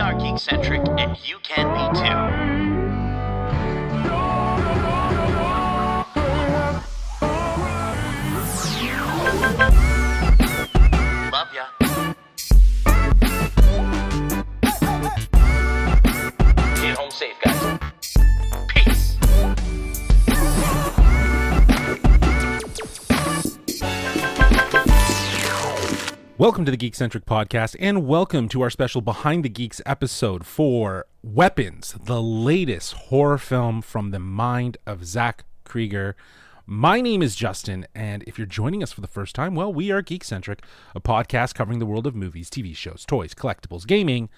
are Geekcentric, and you can be too. Love ya. Get home safe, guys. Peace. Welcome to the Geekcentric podcast, and welcome to our special Behind the Geeks episode for Weapons, the latest horror film from the mind of Zach Cregger. My name is Justin, and if you're joining us for the first time, well, we are Geekcentric, a podcast covering the world of movies, TV shows, toys, collectibles, gaming,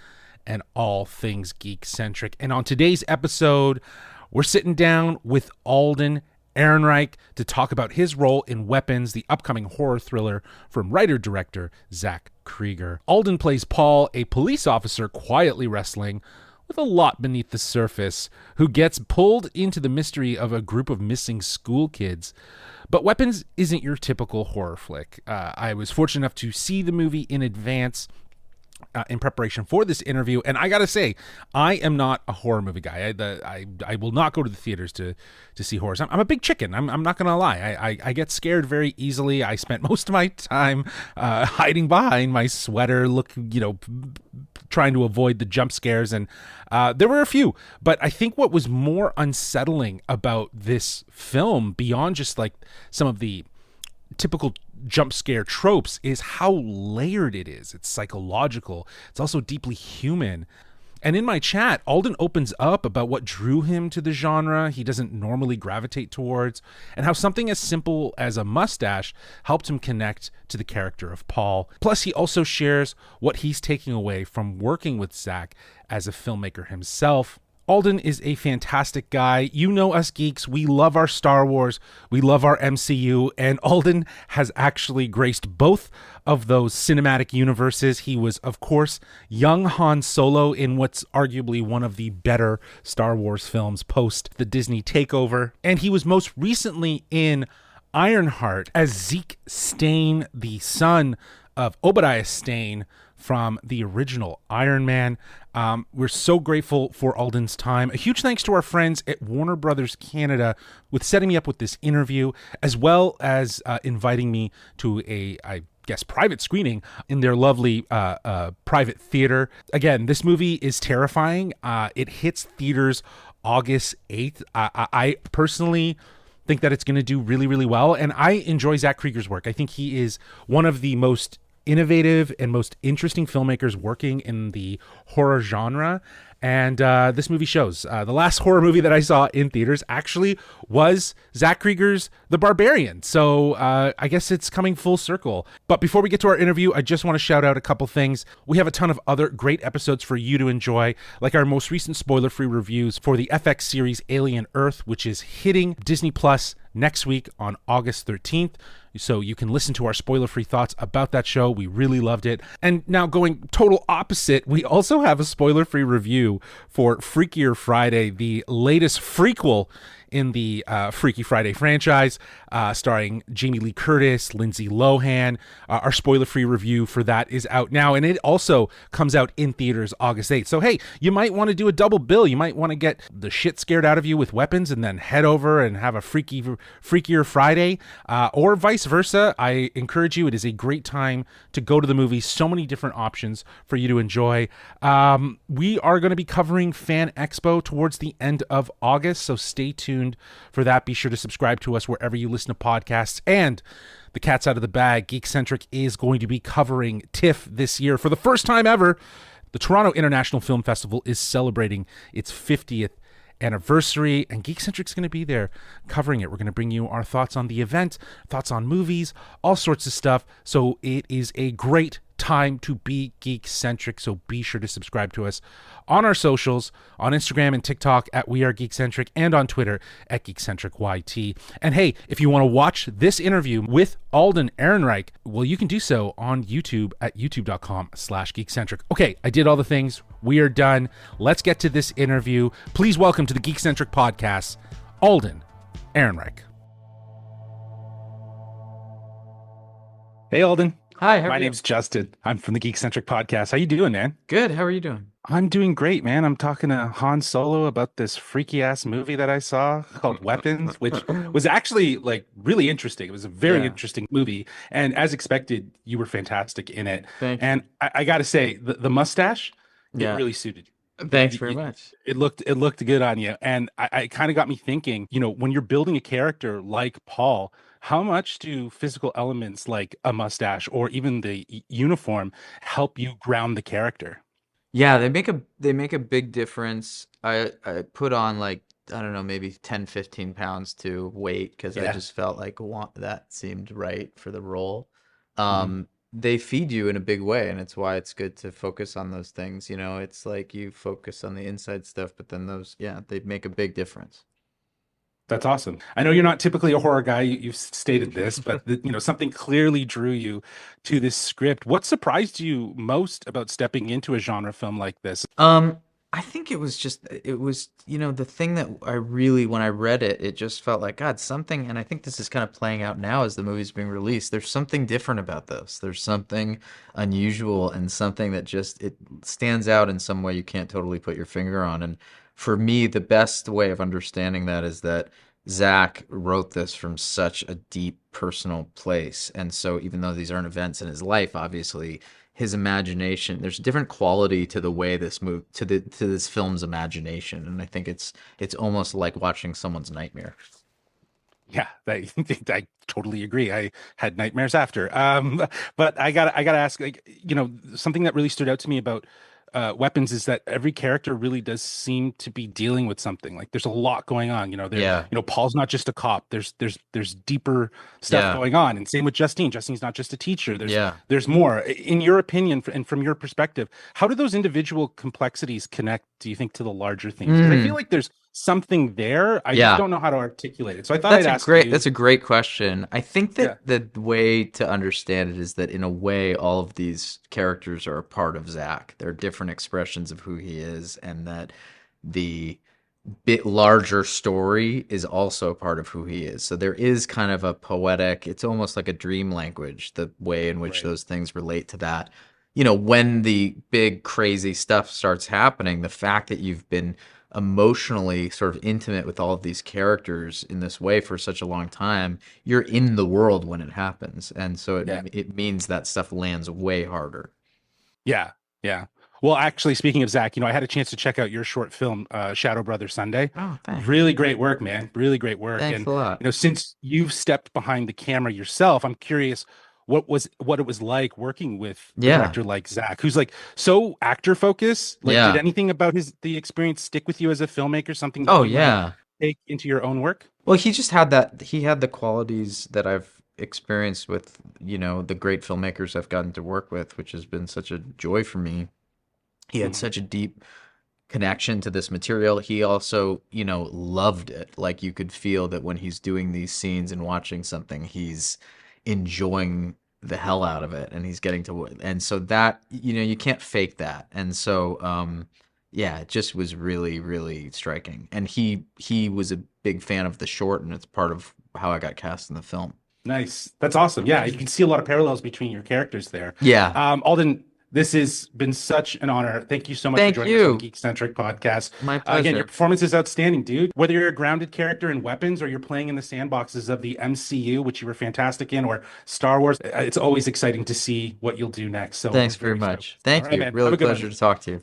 and all things Geekcentric. And on today's episode, we're sitting down with Alden Ehrenreich to talk about his role in Weapons, the upcoming horror thriller from writer-director Zach Cregger. Alden plays Paul, a police officer quietly wrestling with a lot beneath the surface, who gets pulled into the mystery of a group of missing school kids. But Weapons isn't your typical horror flick. I was fortunate enough to see the movie in advance in preparation for this interview, and I gotta say, I am not a horror movie guy. I will not go to the theaters to see horrors. I'm a big chicken. I'm not gonna lie. I get scared very easily. I spent most of my time hiding behind my sweater, trying to avoid the jump scares, and there were a few. But I think what was more unsettling about this film, beyond just like some of the typical jump scare tropes, is how layered it is. It's psychological. It's also deeply human. And in my chat, Alden opens up about what drew him to the genre he doesn't normally gravitate towards, and how something as simple as a mustache helped him connect to the character of Paul. Plus, he also shares what he's taking away from working with Zach as a filmmaker himself. Alden is a fantastic guy. You know us geeks, we love our Star Wars, we love our MCU, and Alden has actually graced both of those cinematic universes. He was, of course, young Han Solo in what's arguably one of the better Star Wars films post the Disney takeover, and he was most recently in Ironheart as Zeke Stane, the son of Obadiah Stane from the original Iron Man. We're so grateful for Alden's time. A huge thanks to our friends at Warner Brothers Canada with setting me up with this interview, as well as inviting me to a private screening in their lovely private theater. Again, this movie is terrifying. It hits theaters August 8th. I personally think that it's going to do really, really well, and I enjoy Zach Cregger's work. I think he is one of the most innovative and most interesting filmmakers working in the horror genre, and this movie shows. The last horror movie that I saw in theaters actually was Zach Cregger's The Barbarian, so I guess it's coming full circle. But before we get to our interview, I just want to shout out a couple things. We have a ton of other great episodes for you to enjoy, like our most recent spoiler-free reviews for the FX series Alien Earth, which is hitting Disney Plus next week on August 13th. So you can listen to our spoiler-free thoughts about that show. We really loved it. And now, going total opposite, we also have a spoiler-free review for Freakier Friday, the latest frequel in the Freaky Friday franchise, starring Jamie Lee Curtis, Lindsay Lohan. Our spoiler-free review for that is out now, and it also comes out in theaters August 8th. So hey, you might want to do a double bill. You might want to get the shit scared out of you with Weapons and then head over and have a Freakier Friday, or vice versa. I encourage you. It is a great time to go to the movie. So many different options for you to enjoy. We are going to be covering Fan Expo towards the end of August, so stay tuned for that. Be sure to subscribe to us wherever you listen to podcasts. And the cat's out of the bag, Geekcentric is going to be covering TIFF this year for the first time ever. The Toronto International Film Festival is celebrating its 50th anniversary, and Geekcentric's going to be there covering it. We're going to bring you our thoughts on the event, thoughts on movies, all sorts of stuff. So it is a great time to be Geekcentric, so be sure to subscribe to us on our socials, on Instagram and TikTok at We Are Geekcentric, and on Twitter at GeekcentricYT. And hey, if you want to watch this interview with Alden Ehrenreich, well, you can do so on YouTube at youtube.com/Geekcentric. Okay, I did all the things. We are done. Let's get to this interview. Please welcome to the Geekcentric podcast, Alden Ehrenreich. Hey, Alden. Hi, how are My you? name's Justin. I'm from the Geekcentric podcast. How you doing, man? Good. How are you doing? I'm doing great, man. I'm talking to Han Solo about this freaky ass movie that I saw called Weapons, which was actually like really interesting. It was a very Yeah, interesting movie. And as expected, you were fantastic in it. thank you. And I got to say, the mustache, it Yeah, really suited you. thanks very much. It looked good on you. And I kind of got me thinking, when you're building a character like Paul, how much do physical elements like a mustache or even the uniform help you ground the character? Yeah, they make a big difference. I put on like I don't know, maybe 10, 15 pounds to weight because I Yeah. just felt like that seemed right for the role. Mhm. They feed you in a big way, and it's why it's good to focus on those things. It's like you focus on the inside stuff, but then those, yeah, they make a big difference. That's awesome. I know you're not typically a horror guy. You've stated this, but something clearly drew you to this script. What surprised you most about stepping into a genre film like this? Um, I think it was, the thing that I really, when I read it, it just felt like, God, something, and I think this is kind of playing out now as the movie's being released. There's something different about this. There's something unusual and something that just, it stands out in some way you can't totally put your finger on. And for me, the best way of understanding that is that Zach wrote this from such a deep personal place. And so even though these aren't events in his life, obviously, his imagination, there's a different quality to the way this move to this film's imagination, and I think it's almost like watching someone's nightmare. Yeah, I totally agree. I had nightmares after. But I gotta ask, like, something that really stood out to me about weapons is that every character really does seem to be dealing with something. Like there's a lot going on. Yeah, Paul's not just a cop. There's deeper stuff yeah, going on. And same with Justine. Justine's not just a teacher. There's yeah. there's more. In your opinion, and from your perspective, how do those individual complexities connect, do you think, to the larger themes? Because I feel Mm, like there's something there. I just yeah. don't know how to articulate it. So I thought I'd ask you. That's a great question. I think Yeah. that the way to understand it is that in a way all of these characters are a part of Zach. They're different expressions of who he is, and that the bit larger story is also part of who he is. So there is kind of a poetic, it's almost like a dream language, the way in which Right. those things relate to that. When the big crazy stuff starts happening, the fact that you've been emotionally sort of intimate with all of these characters in this way for such a long time, you're in the world when it happens. And so it Yeah. it means that stuff lands way harder. Yeah. Yeah. Well, actually, speaking of Zach, I had a chance to check out your short film, Shadow Brother Sunday. Oh, thanks. Really great work, man. Really great work. Thanks And a lot. since you've stepped behind the camera yourself, I'm curious what it was like working with a Yeah. director like Zach, who's like so actor focused. Like, did Yeah. anything about the experience stick with you as a filmmaker? Something that Oh, you might yeah. take into your own work? Well, he had the qualities that I've experienced with, the great filmmakers I've gotten to work with, which has been such a joy for me. He had Mhm. such a deep connection to this material. He also, loved it. Like you could feel that when he's doing these scenes and watching something, he's enjoying the hell out of it and he's getting to, and so that, you can't fake that. And so, yeah, it just was really, really striking. And he was a big fan of the short, and it's part of how I got cast in the film. Nice. That's awesome. Yeah, you can see a lot of parallels between your characters there. Yeah. Alden, this has been such an honor. Thank you so much for Thank joining us on the you. Geekcentric podcast. My Again, your pleasure. performance is outstanding, dude. Whether you're a grounded character in Weapons or you're playing in the sandboxes of the MCU, which you were fantastic in, or Star Wars, it's always exciting to see what you'll do next. So we're Thanks very very stoked. much. All Thank right, you. man. Have Really a good one. pleasure to talk to you.